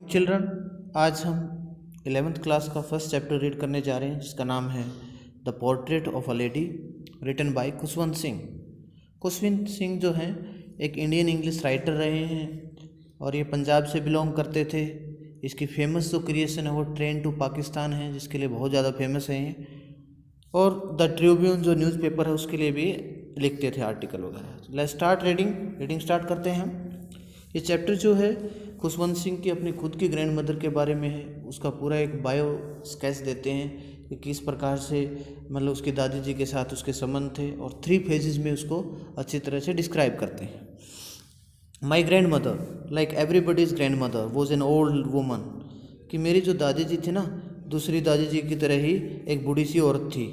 Children, आज हम 11th class का फर्स्ट चैप्टर रीड करने जा रहे हैं जिसका नाम है the portrait of a lady written by Khushwant Singh. Khushwant Singh जो हैं एक इंडियन इंग्लिश राइटर रहे हैं और ये पंजाब से बिलोंग करते थे। इसकी फेमस जो क्रिएशन है वो ट्रेन टू पाकिस्तान है जिसके लिए बहुत ज़्यादा फेमस है ये। और द ट्रिब्यून जो न्यूज़पेपर है उसके लिए भी लिखते थे आर्टिकल वगैरह। लेट्स स्टार्ट रीडिंग स्टार्ट करते हैं हम। ये चैप्टर जो है खुशवंत सिंह की अपनी खुद की ग्रैंड मदर के बारे में है। उसका पूरा एक बायो स्केच देते हैं कि किस प्रकार से मतलब उसकी दादी जी के साथ उसके संबंध थे और 3 फेजेस में उसको अच्छी तरह से डिस्क्राइब करते हैं। My grand mother like everybody's grand mother was an old woman, कि मेरी जो दादी जी थी ना दूसरी दादी जी की तरह ही एक बूढ़ी सी औरत थी।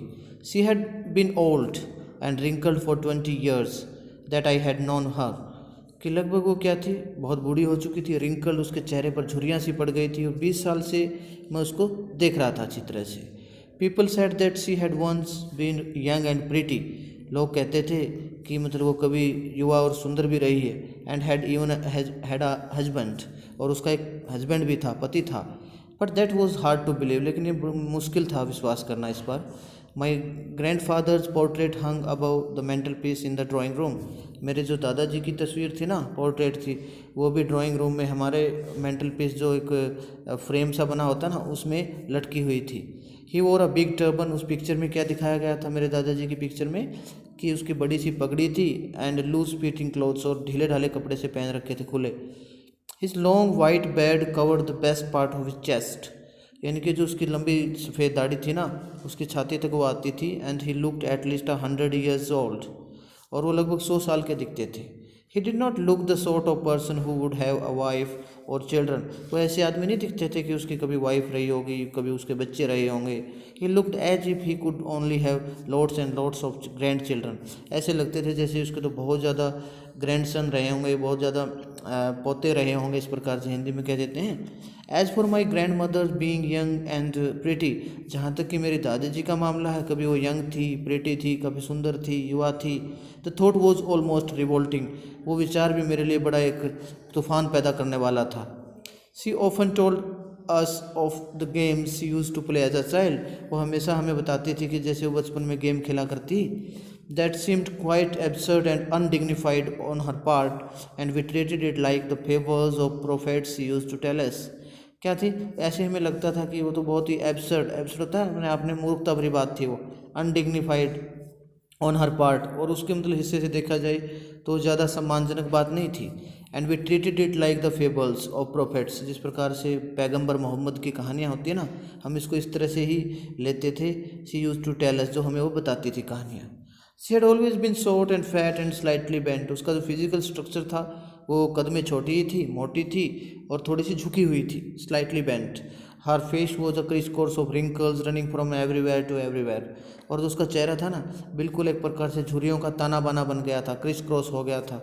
She had been old and wrinkled for 20 years that I had known her, कि लगभग वो क्या थी, बहुत बूढ़ी हो चुकी थी। रिंकल उसके चेहरे पर झुर्रियाँ सी पड़ गई थी और 20 साल से मैं उसको देख रहा था अच्छी तरह से। People said that she had once been young and pretty, लोग कहते थे कि मतलब वो कभी युवा और सुंदर भी रही है। And had even had a husband, और उसका एक हस्बैंड भी था, पति था। But that was hard to believe, लेकिन ये मुश्किल था विश्वास करना इस पर। My grandfather's portrait hung above the mantelpiece in the drawing room, मेरे जो दादाजी की तस्वीर थी ना, पोर्ट्रेट थी, वो भी ड्राइंग रूम में हमारे मेंटल पीस जो एक फ्रेम सा बना होता ना उसमें लटकी हुई थी। ही वोर अ बिग टर्बन, उस पिक्चर में क्या दिखाया गया था मेरे दादाजी की पिक्चर में कि उसकी बड़ी सी पगड़ी थी। एंड लूज फिटिंग क्लोथ्स, और ढीले ढाले कपड़े से पहन रखे थे खुले। His long white bed covered the best part of his chest, यानी कि जो उसकी लंबी सफ़ेद दाढ़ी थी ना उसकी छाती तक वो आती थी। And he looked at least 100 years old, और वो लगभग 100 साल के दिखते थे। He did not look the sort of person who would have a wife और चिल्ड्रन, वो ऐसे आदमी नहीं दिखते थे कि उसकी कभी वाइफ रही होगी, कभी उसके बच्चे रहे होंगे। He looked as if he could only have lots and lots of grandchildren, ऐसे लगते थे जैसे उसके तो बहुत ज़्यादा ग्रैंडसन रहे होंगे, बहुत ज़्यादा पोते रहे होंगे, इस प्रकार से हिंदी में कह देते हैं। As for my grand mother being young and pretty, जहाँ तक कि मेरी दादी जी का मामला है, कभी वो यंग थी, प्रिटी थी, कभी सुंदर थी, युवा थी। The thought was almost revolting, वो विचार भी मेरे लिए बड़ा एक तूफान पैदा करने वाला था। She often told us of the games she used to play as a child, वो हमेशा हमें बताती थी कि जैसे वो बचपन में गेम खेला करती। That seemed quite absurd and undignified on her part and we treated it like the fables of prophets she used to tell us, क्या थी, ऐसे हमें लगता था कि वो तो बहुत ही एब्सर्ड होता है, मैंने आपने मूर्खता भरी बात थी वो। अनडिग्निफाइड ऑन हर पार्ट, और उसके मतलब हिस्से से देखा जाए तो ज़्यादा सम्मानजनक बात नहीं थी। And we treated it like the fables of prophets, जिस प्रकार से पैगंबर मोहम्मद की कहानियाँ होती है ना, हम इसको इस तरह से ही लेते थे। सी यूज टू टेल अस, जो हमें वो बताती थी कहानियाँ। सी had always been short and fat and slightly bent, उसका जो फिजिकल स्ट्रक्चर था वो कद में छोटी ही थी, मोटी थी और थोड़ी सी झुकी हुई थी, slightly bent. Her face was a crisscross of wrinkles running from everywhere to everywhere, और जो उसका चेहरा था ना बिल्कुल एक प्रकार से झुर्रियों का ताना बाना बन गया था, क्रिस क्रॉस हो गया था,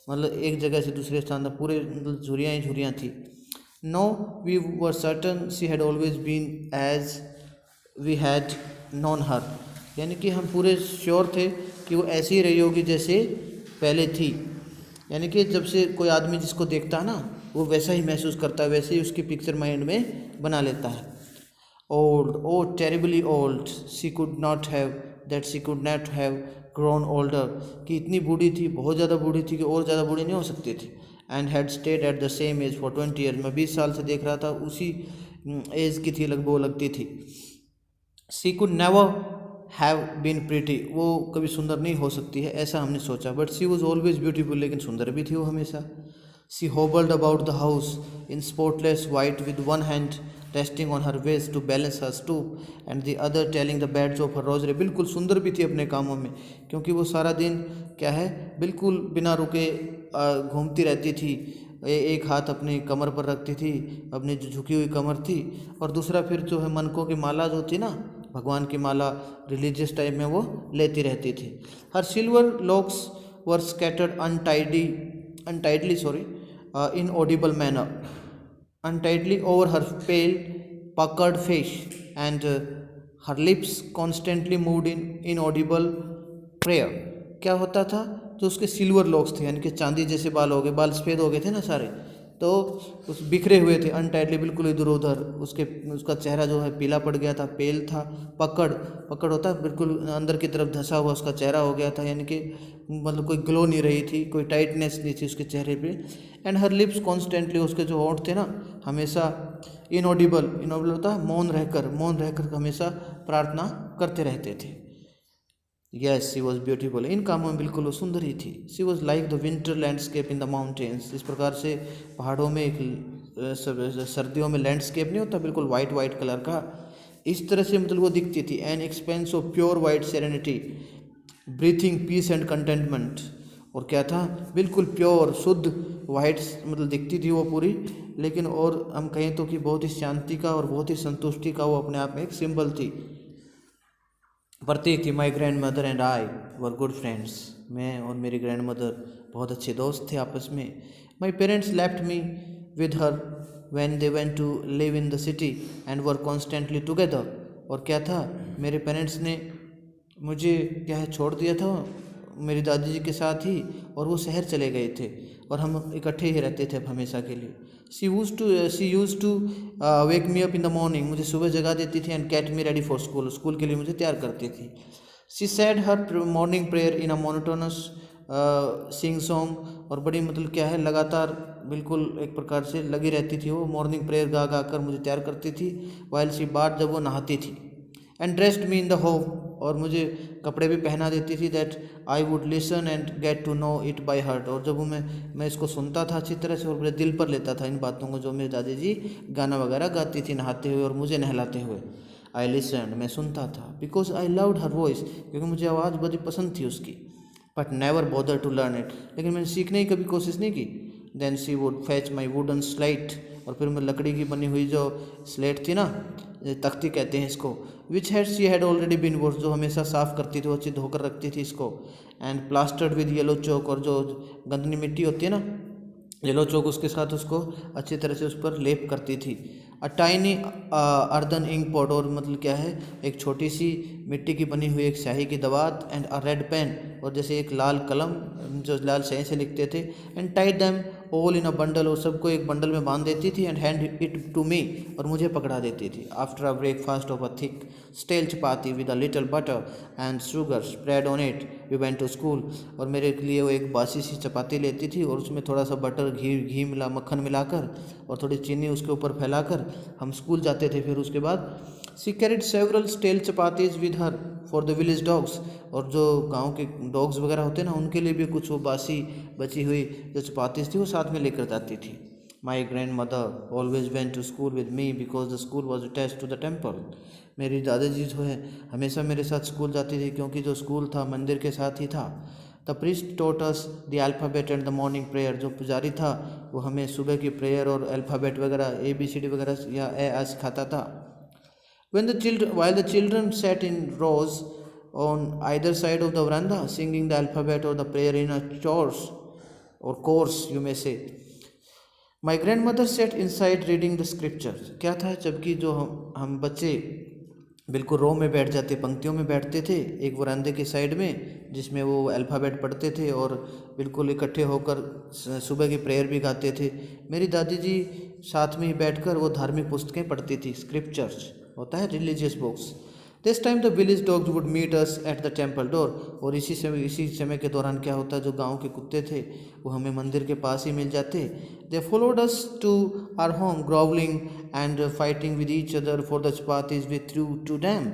मतलब एक जगह से दूसरे स्थान तक पूरे झुर्रियाँ ही झुर्रियाँ थी। No we were certain she had always been as we had known her, यानी कि हम पूरे श्योर थे कि वो ऐसी ही रही होगी जैसे पहले थी। यानी कि जब से कोई आदमी जिसको देखता है ना वो वैसा ही महसूस करता है, वैसे ही उसकी पिक्चर माइंड में बना लेता है। Old, oh terribly old, she could not have that she could not have grown older, कि इतनी बूढ़ी थी, बहुत ज़्यादा बूढ़ी थी कि और ज़्यादा बूढ़ी नहीं हो सकती थी। And had stayed at the same age for 20 years, मैं 20 साल से देख रहा था, उसी एज की थी लगभग, वो लगती थी। She could never have been pretty, वो कभी सुंदर नहीं हो सकती है ऐसा हमने सोचा। But she was always beautiful, लेकिन सुंदर भी थी वो हमेशा। She hobbled about the house in spotless white with one hand resting on her waist to balance her stoop and the other telling the beads of her rosary, बिल्कुल सुंदर भी थी अपने कामों में, क्योंकि वो सारा दिन क्या है बिल्कुल बिना रुके घूमती रहती थी। एक हाथ अपनी कमर पर रखती थी, अपनी जो झुकी हुई कमर थी, और दूसरा फिर जो है मनकों की माला जो थी ना, भगवान की माला रिलीजियस टाइम में वो लेती रहती थी। Her silver locks were scattered untidily in audible manner untidily over her pale puckered face and her lips constantly moved in inaudible prayer। क्या होता था, जो उसके सिल्वर लॉक्स थे यानी कि चांदी जैसे बाल हो गए, बाल सफ़ेद हो गए थे ना सारे, तो उस बिखरे हुए थे अनटाइटली, बिल्कुल इधर उधर। उसका चेहरा जो है पीला पड़ गया था, पेल था, पकड़ होता है बिल्कुल अंदर की तरफ धंसा हुआ उसका चेहरा हो गया था, यानी कि मतलब कोई ग्लो नहीं रही थी, कोई टाइटनेस नहीं थी उसके चेहरे पे। एंड हर लिप्स कॉन्स्टेंटली, उसके जो होंठ थे ना हमेशा इनऑडिबल होता है मौन रहकर हमेशा प्रार्थना करते रहते थे। यस शी वॉज ब्यूटीफुल, इन कामों में बिल्कुल वो सुंदर ही थी। She was like the winter landscape in the mountains, इस प्रकार से पहाड़ों में एक सर्दियों में लैंडस्केप नहीं होता बिल्कुल वाइट कलर का, इस तरह से मतलब वो दिखती थी। An expanse of pure white serenity breathing peace and contentment, और क्या था, बिल्कुल प्योर शुद्ध वाइट मतलब दिखती थी वो पूरी, लेकिन और हम कहें तो कि बहुत ही शांति का और बहुत ही संतुष्टि का वो अपने आप में एक सिंबल थी, प्रतीक थी। My grand mother and I were good friends, मैं और मेरी ग्रैंड मदर बहुत अच्छे दोस्त थे आपस में। My parents left me with her when they went to live in the city and were constantly together, और क्या था, मेरे पेरेंट्स ने मुझे क्या है छोड़ दिया था मेरी दादी जी के साथ ही, और वो शहर चले गए थे और हम इकट्ठे ही रहते थे अब हमेशा के लिए। She used to wake me up in the morning, मुझे सुबह जगा देती थी, and get me ready for school के लिए मुझे तैयार करती थी। She said her morning prayer in a monotonous singsong, और बड़ी मतलब क्या है लगातार बिल्कुल एक प्रकार से लगी रहती थी वो मॉर्निंग प्रेयर गा कर मुझे तैयार करती थी। वाइल शी बाथ, जब वो नहाती थी। And dressed me in the home, और मुझे कपड़े भी पहना देती थी, that I would listen and get to know it by heart, और जब मैं इसको सुनता था अच्छी तरह से और मेरे दिल पर लेता था इन बातों को जो मेरी दादी जी गाना वगैरह गाती थी नहाते हुए और मुझे नहलाते हुए। आई लिसन, मैं सुनता था, because I loved her voice, क्योंकि मुझे आवाज़ बड़ी पसंद थी उसकी। But never bother to learn it, लेकिन मैंने सीखने की कभी कोशिश नहीं की। Then she would fetch my wooden slate, और फिर मैं लकड़ी की बनी हुई जो स्लेट थी ना, तख्ती कहते हैं इसको, which had she had already been wash, जो हमेशा साफ़ करती थी, वो अच्छी धोकर रखती थी इसको। एंड प्लास्टर्ड विद येलो चौक, और जो गंदनी मिट्टी होती है ना येलो चौक, उसके साथ उसको अच्छी तरह से उस पर लेप करती थी। A tiny earthen ink pot, और मतलब क्या है, एक छोटी सी मिट्टी की बनी हुई एक स्याही की दवात। एंड अ रेड पेन, और जैसे एक लाल कलम जो लाल स्याही से लिखते थे। And tied them all in a bundle, और सबको एक बंडल में बांध देती थी। And hand it to me, और मुझे पकड़ा देती थी। After a breakfast of a thick stale chapati with a little butter and sugar spread on it we went to school, और मेरे लिए वो एक बासी सी चपाती लेती थी और उसमें थोड़ा सा बटर घी मक्खन मिलाकर और थोड़ी चीनी उसके ऊपर फैलाकर हम स्कूल जाते थे। फिर उसके बाद she carried several stale chapatis with her for the village dogs, और जो गांव के डॉग्स वगैरह होते हैं ना उनके लिए भी कुछ वो बासी बची हुई जो चपातीज थी वो साथ में लेकर जाती थी। My grand mother always went to school with me because the school was attached to the temple, मेरी दादाजी जो है हमेशा मेरे साथ स्कूल जाती थी क्योंकि जो स्कूल था मंदिर के साथ ही था। The priest taught us the alphabet and the morning prayer, जो पुजारी था वो हमें सुबह की प्रेयर और अल्फ़ाबेट वगैरह ABCD वगैरह या ए सिखाता था। While the children sat in rows on either side of the veranda singing the alphabet or the prayer in a chorus you may say, my grandmother sat inside reading the scriptures। क्या था, जबकि जो हम बच्चे बिल्कुल रो में बैठ जाते, पंक्तियों में बैठते थे एक वरांदे के साइड में जिसमें वो अल्फ़ाबेट पढ़ते थे और बिल्कुल इकट्ठे होकर सुबह की प्रेयर भी गाते थे। मेरी दादी जी साथ में ही बैठकर वो धार्मिक पुस्तकें पढ़ती थी, स्क्रिप्चर्स होता है religious books. This time the village dogs would meet us at the temple door, और इसी समय के दौरान क्या होता, जो गांव के कुत्ते थे वो हमें मंदिर के पास ही मिल जाते। They followed us to our home growling and fighting with each other for the chapatis we threw to them,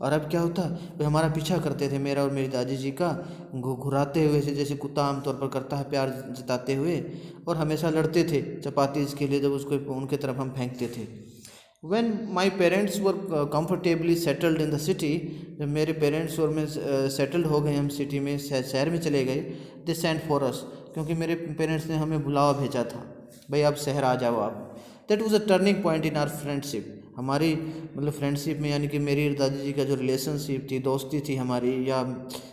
और अब क्या होता, वे हमारा पीछा करते थे मेरा और मेरी दादी जी का, घुराते हुए से जैसे कुत्ता आमतौर पर करता है प्यार जताते हुए, और हमेशा लड़ते थे चपातीज के लिए जब उसको उनके तरफ हम फेंकते थे। When my parents were comfortably settled in the city, जब मेरे पेरेंट्स और मैं सेटल्ड हो गए हम सिटी में, शहर में चले गए, they sent for us, क्योंकि मेरे पेरेंट्स ने हमें बुलावा भेजा था, भाई आप शहर आ जाओ आप। That was a turning point in our friendship, हमारी मतलब फ्रेंडशिप में, यानी कि मेरी दादी जी का जो रिलेशनशिप थी, दोस्ती थी हमारी या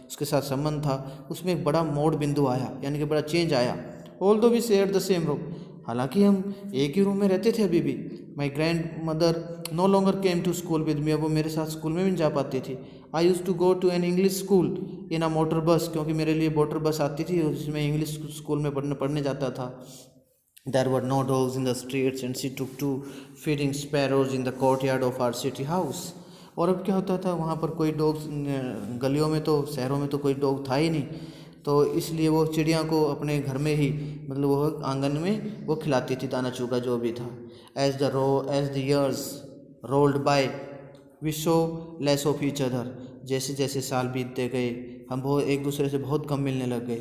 उसके साथ संबंध था, उसमें एक बड़ा मोड़ बिंदु आया, यानी कि बड़ा चेंज आया। Although we shared the same room, हालांकि हम एक ही रूम में रहते थे अभी भी। My grand mother no longer came to school with me, अब वो मेरे साथ स्कूल में भी नहीं जा पाती थी। I used to go to an English school in a motor bus, क्योंकि मेरे लिए मोटर बस आती थी जिसमें इंग्लिश स्कूल में पढ़ने जाता था। There were no dogs in the streets and she took to feeding sparrows in the courtyard of our city house. और अब क्या होता था, वहाँ पर कोई डॉग, गलियों में तो शहरों में तो कोई डॉग था ही नहीं, तो इसलिए वो चिड़िया को अपने घर में ही, मतलब वो आंगन में वो खिलाती थी दाना चूगा जो भी था. As the years rolled by we saw less of each other. जैसे जैसे साल बीतते गए हम बहुत एक दूसरे से बहुत कम मिलने लग गए.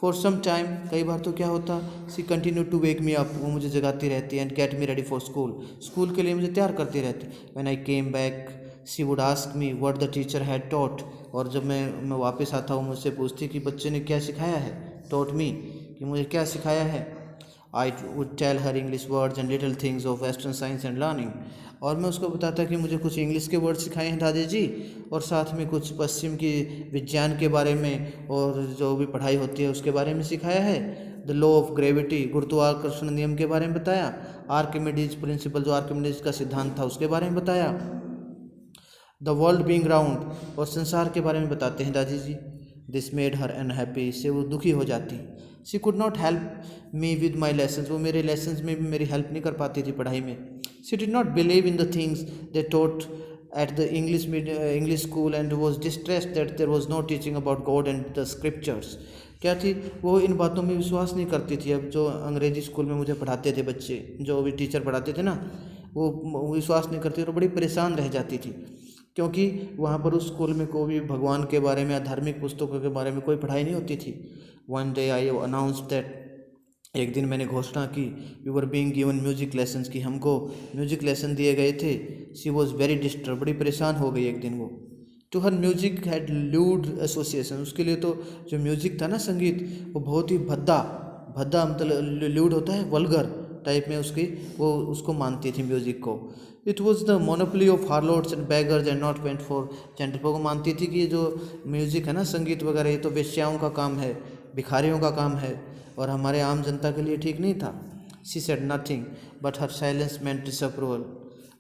फॉर सम टाइम, कई बार तो क्या होता, she continue to wake me up, वो मुझे जगाती रहती and get me ready for school, school के लिए मुझे तैयार करती रहती. When I came back she would ask me what the teacher had taught, और जब मैं वापस आता हूँ मुझसे पूछती कि बच्चे ने क्या सिखाया है, टॉट मी, कि मुझे क्या सिखाया है. I would tell her English words and little things of western science and learning, और मैं उसको बताता कि मुझे कुछ इंग्लिश के वर्ड सिखाए हैं दादी जी, और साथ में कुछ पश्चिम की विज्ञान के बारे में और जो भी पढ़ाई होती है उसके बारे में सिखाया है. द लॉ ऑफ ग्रेविटी, गुरुत्वाकर्षण नियम के बारे में बताया. आर्किमिडीज प्रिंसिपल, जो आर्किमिडीज का सिद्धांत था उसके बारे में बताया. द वर्ल्ड बीइंग राउंड, और संसार के बारे में बताते हैं दादी जी. दिस मेड हर अनहैप्पी, इससे वो दुखी हो जाती. She could not help me with my lessons, वो मेरे लेसन्स में भी मेरी हेल्प नहीं कर पाती थी पढ़ाई में. She did not believe in the things they taught at the English school and was distressed that there was no teaching about God and the scriptures. क्या थी, वो इन बातों में विश्वास नहीं करती थी. अब जो अंग्रेजी स्कूल में मुझे पढ़ाते थे बच्चे, जो भी टीचर पढ़ाते थे ना, वो विश्वास नहीं करती और बड़ी परेशान रह जाती थी, क्योंकि वहाँ पर उस स्कूल में कोई भी भगवान के बारे में या धार्मिक पुस्तकों के बारे में कोई पढ़ाई नहीं होती थी. One day I announce that, एक दिन मैंने घोषणा की, we were being given music lessons, की हमको म्यूजिक लेसन दिए गए थे. शी वॉज वेरी डिस्टर्ब, बड़ी परेशान हो गई एक दिन वो. To her music had lewd association, उसके लिए तो जो म्यूजिक था ना, संगीत, वो बहुत ही भद्दा मतलब ल्यूड होता है वल्गर टाइप में उसकी, वो उसको मानती थी म्यूजिक को. It was the monopoly of harlots and beggars and not meant for gentleman, को मानती थी कि ये जो म्यूजिक है ना, संगीत वगैरह, ये तो वेश्याओं का काम है, भिखारियों का काम है, और हमारे आम जनता के लिए ठीक नहीं था. She said nothing but her silence meant disapproval,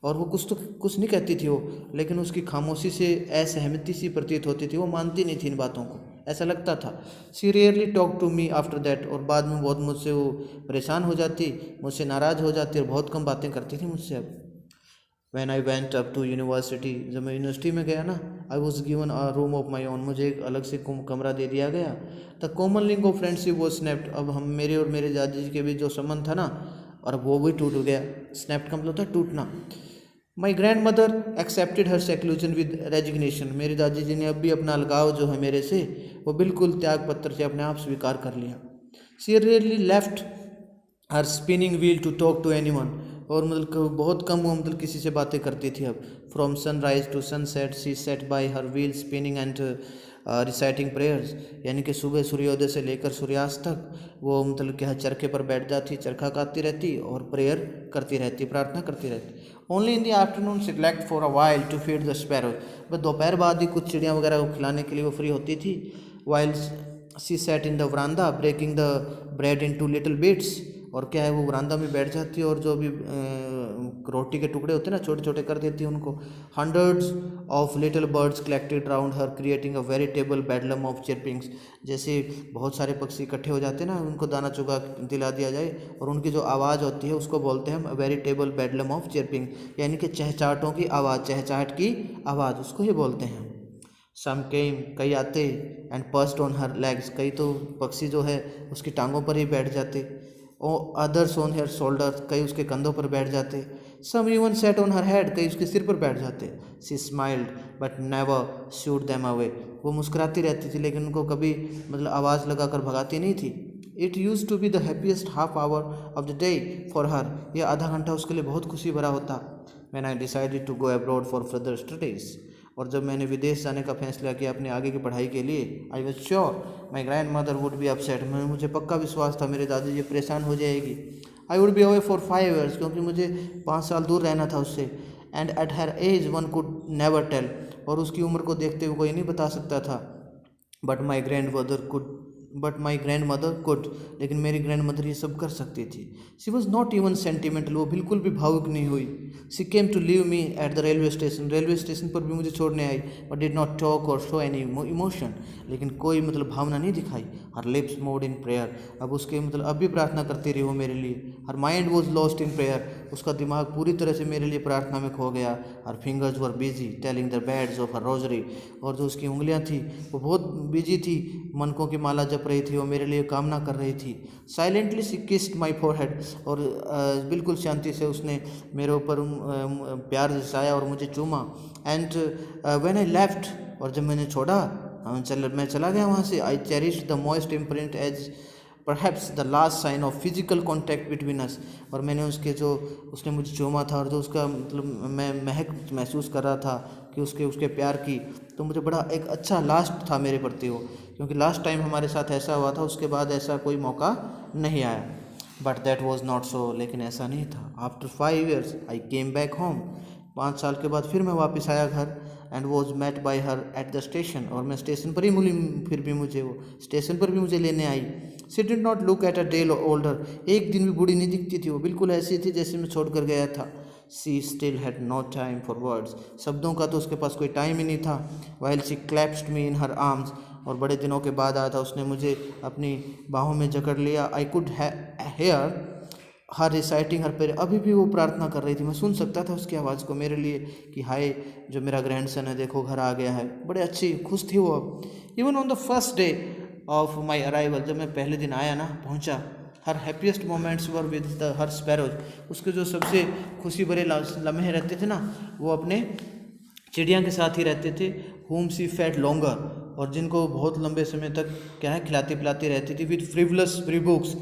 और वो कुछ नहीं कहती थी वो, लेकिन उसकी खामोशी से असहमति सी प्रतीत होती थी, वो मानती नहीं थी इन बातों को, ऐसा लगता था. She rarely talk to me after that, और बाद में बहुत मुझसे वो परेशान हो जाती, मुझसे नाराज़ हो जाती और बहुत कम बातें करती थी मुझसे. अब When I went up to university, जब मैं यूनिवर्सिटी में गया ना, I was given a room of my own, मुझे एक अलग से कमरा दे दिया गया. The common link of friendship was snapped, अब हम मेरे और मेरे दादी जी के बीच जो संबंध था ना, और वो भी टूट गया. snapped का मतलब था टूटना. My grandmother accepted her seclusion with resignation, मेरी दादी जी ने अब भी अपना अलगाव जो है मेरे से, वो बिल्कुल त्याग पत्र से अपने आप स्वीकार कर लिया. She rarely left her spinning wheel to talk to anyone, और मतलब बहुत कम वो मतलब किसी से बातें करती थी. अब from sunrise to sunset she sat by her wheel spinning and reciting prayers, यानी कि सुबह सूर्योदय से लेकर सूर्यास्त तक वो मतलब क्या चरखे पर बैठ जाती, चरखा काटती रहती और प्रेयर करती रहती, प्रार्थना करती रहती. Only in the afternoon she left for a while to feed the sparrows, बस दोपहर बाद ही कुछ चिड़ियाँ वगैरह को खिलाने के लिए वो फ्री होती थी. While she sat in the verandah breaking the bread into little bits, और क्या है, वो वरांदा में बैठ जाती है और जो भी रोटी के टुकड़े होते हैं ना, छोटे छोटे कर देती है उनको. Hundreds of little birds collected round her creating a veritable bedlam of chirpings, जैसे बहुत सारे पक्षी इकट्ठे हो जाते हैं ना, उनको दाना चुगा दिला दिया जाए, और उनकी जो आवाज़ होती है उसको बोलते हैं हम वेरिटेबल बेडलम ऑफ चिरपिंग, यानी कि चहचहाटों की आवाज़, चहचहाट की आवाज़, उसको ही बोलते हैं. सम केम, कई आते, and pursued on her legs, कई तो पक्षी जो है उसकी टांगों पर ही बैठ जाते. अदर्स ऑन हर शोल्डर्स, कई उसके कंधों पर बैठ जाते. Some even sat on her head, कई उसके सिर पर बैठ जाते. She smiled but never shooed them away, वो मुस्कुराती रहती थी लेकिन उनको कभी मतलब आवाज़ लगाकर भगाती नहीं थी. It used to be the happiest half hour of the day for her, यह आधा घंटा उसके लिए बहुत खुशी भरा होता. When I decided to go abroad for further studies, और जब मैंने विदेश जाने का फैसला किया अपने आगे की पढ़ाई के लिए, I was sure my grand mother would be upset, मुझे पक्का विश्वास था मेरे दादी जी परेशान हो जाएगी. I would be away for 5 years, क्योंकि मुझे 5 साल दूर रहना था उससे. And at her age one could never tell, और उसकी उम्र को देखते हुए कोई नहीं बता सकता था. But my grand mother could, लेकिन मेरी ग्रैंड मदर ये सब कर सकती थी. She was not even sentimental, वो बिल्कुल भी भावुक नहीं हुई. She came to leave me at the railway station पर भी मुझे छोड़ने आई, but did not talk or show any emotion, लेकिन कोई मतलब भावना नहीं दिखाई। Her lips moved in prayer, अब उसके मतलब अब भी प्रार्थना करती रही वो मेरे लिए। Her mind was lost in prayer, उसका दिमाग पूरी तरह से मेरे लिए प्रार्थना में खो गया। Her fingers were busy telling the beads of her rosary, और जो उसकी उंगलियां थी वो बहुत बिजी थी, मनकों की माला जप रही थी, वो मेरे लिए कामना कर रही थी। Silently she kissed my forehead, और बिल्कुल शांति से उसने मेरे ऊपर प्यार जताया और मुझे चूमा। एंड व्हेन आई लेफ्ट, और जब मैंने छोड़ा, मैं चला गया वहाँ से, I cherished the moist imprint as perhaps the last sign of physical contact between us, और मैंने उसके जो उसने मुझे चूमा था और जो उसका मतलब मैं महक महसूस कर रहा था कि उसके प्यार की, तो मुझे बड़ा एक अच्छा लास्ट था मेरे प्रति वो, क्योंकि लास्ट टाइम हमारे साथ ऐसा हुआ था, उसके बाद ऐसा कोई मौका नहीं आया। But that was not so, लेकिन ऐसा नहीं था। After 5 years I came back home, 5 साल के बाद फिर मैं वापस आया घर। And was met by her at the station, और मैं स्टेशन पर ही मिली, फिर भी मुझे वो स्टेशन पर भी मुझे लेने आई। She did not look at a day older, एक दिन भी बूढ़ी नहीं दिखती थी, वो बिल्कुल ऐसी थी जैसे मैं छोड़ कर गया था। She still had no time for words, शब्दों का तो उसके पास कोई टाइम ही नहीं था। While she clasped me in her arms, और बड़े दिनों के बाद आया था, उसने मुझे अपनी बाहों में जकड़ लिया। I could hear her reciting her prayer, अभी भी वो प्रार्थना कर रही थी, मैं सुन सकता था उसकी आवाज़ को मेरे लिए कि हाय जो मेरा ग्रैंडसन है देखो घर आ गया है। बड़े अच्छी खुश थी वो अब। Even on the first day of my arrival, जब मैं पहले दिन आया ना, पहुंचा, her happiest moments were with the her sparrows, उसके जो सबसे खुशी भरे लम्हे रहते थे ना, वो अपने चिड़िया के साथ ही रहते थे। होम सी फैट लॉन्गर, और जिनको बहुत लंबे समय तक क्या है खिलाती पिलाती रहती थी। विद फ्रिवलस रिबुक्स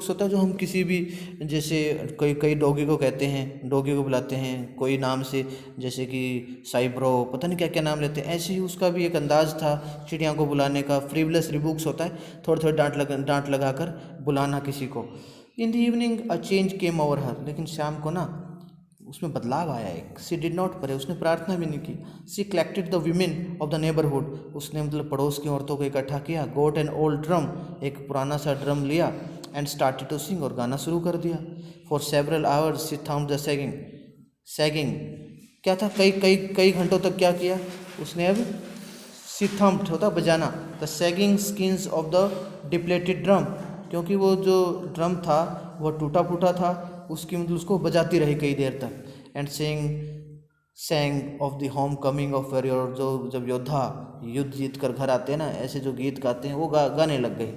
होता है जो हम किसी भी, जैसे कई डॉगी को कहते हैं, डॉगी को बुलाते हैं कोई नाम से, जैसे कि साइब्रो, पता नहीं क्या क्या नाम लेते हैं, ऐसे ही उसका भी एक अंदाज था चिड़िया को बुलाने का। फ्रिवलस रिबुक्स होता है थोड़ी थोड़ी डांट लगा कर बुलाना किसी को। In the evening a change came over हर, लेकिन शाम को ना उसमें बदलाव आया एक। सी डिड नॉट प्रे, उसने प्रार्थना भी नहीं की। She collected the women of the neighbourhood, उसने मतलब पड़ोस की औरतों को इकट्ठा किया। गोट एन ओल्ड ड्रम, एक पुराना सा ड्रम लिया। एंड स्टार्टेड टू सिंग, और गाना शुरू कर दिया। For several hours she thumped the sagging क्या था, कई घंटों तक क्या किया उसने, अब सी थम्प्ड होता बजाना, the sagging skins of the depleted drum, क्योंकि वो जो ड्रम था वह टूटा फूटा था, उसकी मतलब उसको बजाती रही कई देर तक। And सैंग of the home coming of warrior, जो जब योद्धा युद्ध जीत कर घर आते हैं ना, ऐसे जो गीत गाते हैं वो गाने लग गई।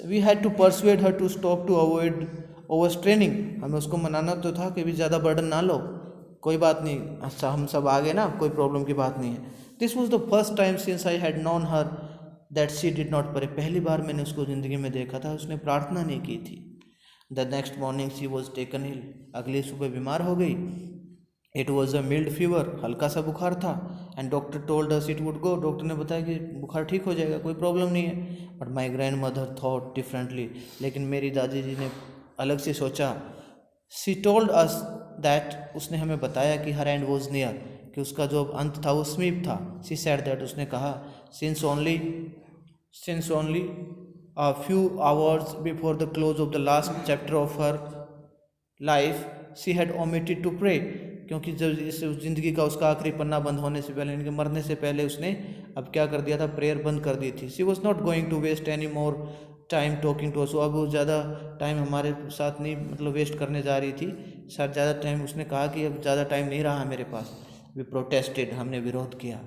We had to persuade her to stop to avoid overstraining, हमें उसको मनाना तो था कि भी ज़्यादा बर्डन ना लो, कोई बात नहीं, अच्छा हम सब आ गए ना, कोई प्रॉब्लम की बात नहीं है। This was the first time since I had known her that she did not pray, पहली बार मैंने उसको ज़िंदगी में देखा था उसने प्रार्थना नहीं की थी। The next morning she was taken ill, अगली सुबह बीमार हो गई। It was a mild fever, हल्का सा बुखार था। And doctor told us it would go, doctor ने बताया कि बुखार ठीक हो जाएगा, कोई प्रॉब्लम नहीं है। But my grand mother thought differently, लेकिन मेरी दादी जी ने अलग से सोचा। सी टोल्ड अस दैट, उसने हमें बताया कि हर एंड वॉज नियर, कि उसका जो अंत था वो समीप था। सी सैड दैट, उसने कहा since only a few hours before the close of the last chapter of her life she had omitted to pray, क्योंकि जब इस ज़िंदगी का उसका आखिरी पन्ना बंद होने से पहले, इनके मरने से पहले उसने अब क्या कर दिया था, प्रेयर बंद कर दी थी। She was not going to waste any more time talking to us, अब वो ज़्यादा टाइम हमारे साथ नहीं मतलब वेस्ट करने जा रही थी, शायद ज़्यादा टाइम, उसने कहा कि अब ज़्यादा टाइम नहीं रहा मेरे पास। वी प्रोटेस्टेड, हमने विरोध किया।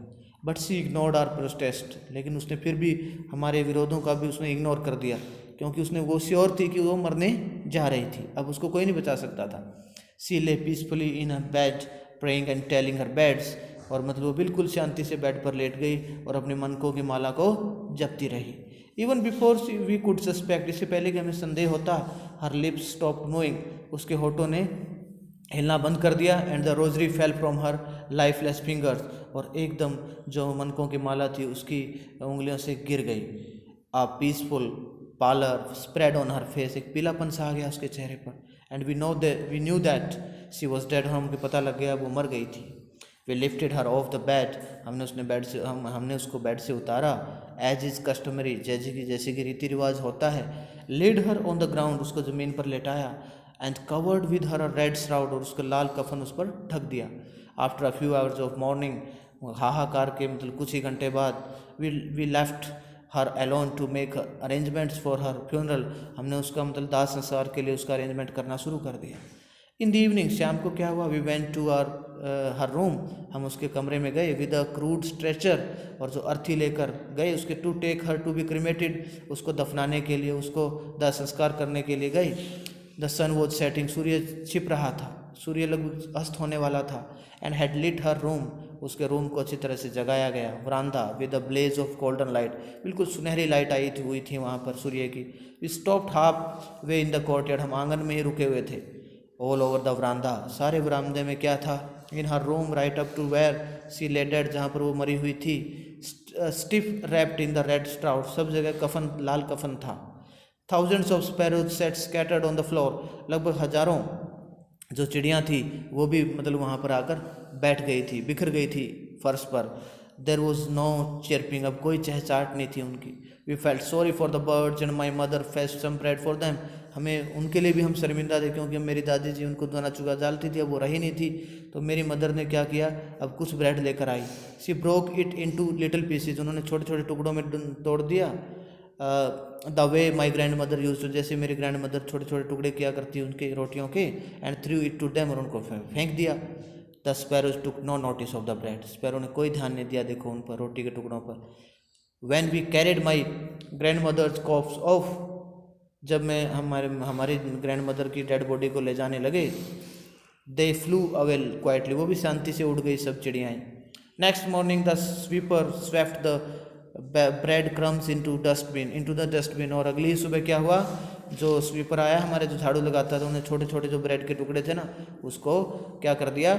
But she ignored our protest, लेकिन उसने फिर भी हमारे विरोधों का भी उसने इग्नोर कर दिया, क्योंकि उसने वो श्योर थी कि वो मरने जा रही थी, अब उसको कोई नहीं बचा सकता था। सी ले peacefully in her bed praying and telling her beds, और मतलब वो बिल्कुल शांति से बेड पर लेट गई और अपने मनकों की माला को जपती रही। Even before we could suspect, इससे पहले कि हमें संदेह होता, हर लिप्स स्टॉप्ड मूविंग, उसके होठों ने हिलना बंद कर दिया। And the rosary fell from her lifeless fingers, और एकदम जो मनकों की माला थी उसकी उंगलियों से गिर गई। A peaceful pallor spread on her face, एक पीलापन सा आ गया उसके चेहरे पर। And we knew that she was dead, हमको पता लग गया वो मर गई थी। We lifted her off the bed, हमने उसको बेड से उतारा। एज इज कस्टमरी, जैसे कि रीति रिवाज होता है। Laid her on the ground, उसको ज़मीन पर लेटाया। And covered with her red shroud, और उसका लाल कफन उस पर ढक दिया। After a few hours of morning, हाहाकार के मतलब कुछ ही घंटे बाद, we left her alone to make arrangements for her funeral, हमने उसका मतलब दाह संस्कार के लिए उसका अरेंजमेंट करना शुरू कर दिया। इन द इवनिंग, शाम को क्या हुआ, we went to her room, हम उसके कमरे में गए विद अ क्रूड स्ट्रेचर, और जो अर्थी लेकर गए उसके, to take her to be cremated, उसको दफनाने के लिए, उसको दाह संस्कार करने के लिए गई। द सन वॉज सेटिंग, सूर्य छिप रहा था, सूर्य लगभग अस्त होने वाला था। And had lit her room, उसके रूम को अच्छी तरह से जगाया गया। Veranda with a blaze of golden light, बिल्कुल सुनहरी लाइट हुई थी वहाँ पर सूर्य की। We stopped half way in the courtyard, हम आंगन में ही रुके हुए थे। ऑल ओवर द वरांदा, सारे वरामदे में क्या था, in her room right up to where she lay dead, जहाँ पर वो मरी हुई थी, stiff wrapped in the red shroud, सब जगह कफन, लाल कफन था। Thousands of sparrows sat scattered on the floor, लगभग हजारों जो चिड़ियाँ थी वो भी मतलब वहाँ पर आकर बैठ गई थी, बिखर गई थी फर्श पर। देर वॉज नो चियरपिंग, अब कोई चहचाहट नहीं थी उनकी। We felt sorry for the birds and my mother fetched some bread for them, हमें उनके लिए भी हम शर्मिंदा थे, क्योंकि मेरी दादी जी उनको दाना चुगा डालती थी, अब वो रही नहीं थी, तो मेरी मदर ने क्या किया, अब कुछ ब्रेड लेकर आई। She broke it into little pieces, उन्होंने छोटे छोटे टुकड़ों में तोड़ दिया। The way my grand mother used to, जैसे मेरी ग्रैंड मदर छोटे छोटे टुकड़े किया करती उनके रोटियों के। And threw it to them, और उनको फेंक दिया। The sparrows took no notice of the bread, sparrow ने कोई ध्यान नहीं दिया देखो उन पर, रोटी के टुकड़ों पर। When we carried my grandmother's corpse off, जब मैं हमारी ग्रैंड मदर की डेड बॉडी को ले जाने लगे, दे फ्लू अवे क्वाइटली, वो भी शांति से उड़ गई सब चिड़ियाँ। Next morning the sweeper Swift the bread crumbs into the dustbin, और अगली सुबह क्या हुआ, जो स्वीपर आया हमारे, जो झाड़ू लगाता था, उन्हें छोटे छोटे जो ब्रेड के टुकड़े थे ना, उसको क्या कर दिया,